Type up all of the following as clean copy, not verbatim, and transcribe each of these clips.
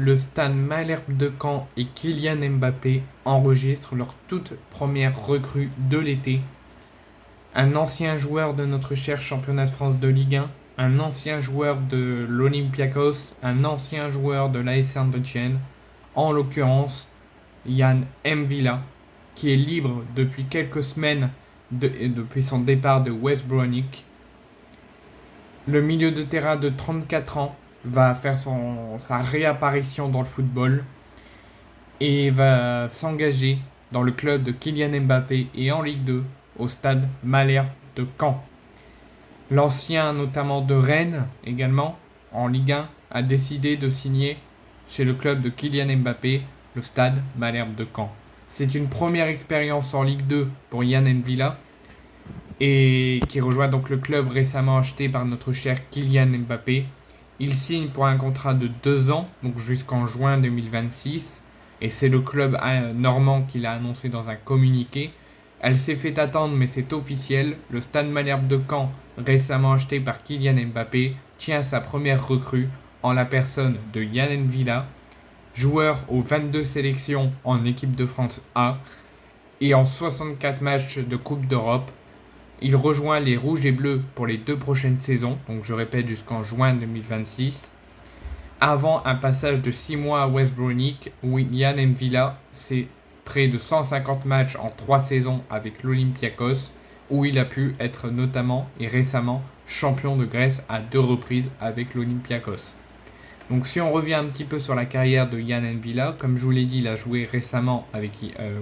Le Stade Malherbe de Caen et Kylian Mbappé enregistrent leur toute première recrue de l'été. Un ancien joueur de notre cher championnat de France de Ligue 1, un ancien joueur de l'Olympiakos, un ancien joueur de l'AS Saint-Etienne, en l'occurrence Yann M'Vila, qui est libre depuis quelques semaines depuis son départ de West Bromwich. Le milieu de terrain de 34 ans va faire sa réapparition dans le football et va s'engager dans le club de Kylian Mbappé et en Ligue 2 au Stade Malherbe de Caen. L'ancien notamment de Rennes également en Ligue 1 a décidé de signer chez le club de Kylian Mbappé, le Stade Malherbe de Caen. C'est une première expérience en Ligue 2 pour Yann M'Vila et qui rejoint donc le club récemment acheté par notre cher Kylian Mbappé. Il signe pour un contrat de 2 ans, donc jusqu'en juin 2026, et c'est le club normand qui l'a annoncé dans un communiqué. Elle s'est fait attendre, mais c'est officiel. Le Stade Malherbe de Caen, récemment acheté par Kylian Mbappé, tient sa première recrue en la personne de Yann M'Vila, joueur aux 22 sélections en équipe de France A et en 64 matchs de Coupe d'Europe. Il rejoint les Rouges et Bleus pour les 2 prochaines saisons, donc je répète jusqu'en juin 2026. Avant un passage de 6 mois à West Bromwich, où Yann M'Vila, c'est près de 150 matchs en 3 saisons avec l'Olympiakos, où il a pu être notamment et récemment champion de Grèce à 2 reprises avec l'Olympiakos. Donc si on revient un petit peu sur la carrière de Yann M'Vila, comme je vous l'ai dit, il a joué récemment avec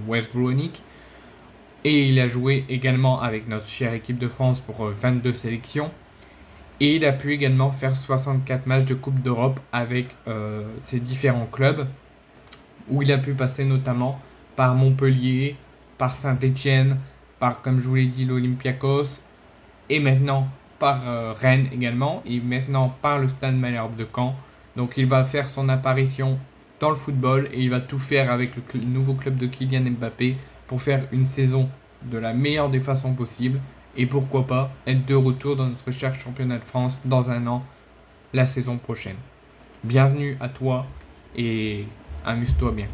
West Bromwich. Et il a joué également avec notre chère équipe de France pour 22 sélections. Et il a pu également faire 64 matchs de Coupe d'Europe avec ses différents clubs, où il a pu passer notamment par Montpellier, par Saint-Etienne, par, comme je vous l'ai dit, l'Olympiakos, et maintenant par Rennes également, et maintenant par le Stade Malherbe de Caen. Donc il va faire son apparition dans le football, et il va tout faire avec le nouveau club de Kylian Mbappé pour faire une saison de la meilleure des façons possibles et pourquoi pas être de retour dans notre cher championnat de France dans un an, la saison prochaine. Bienvenue à toi et amuse-toi bien.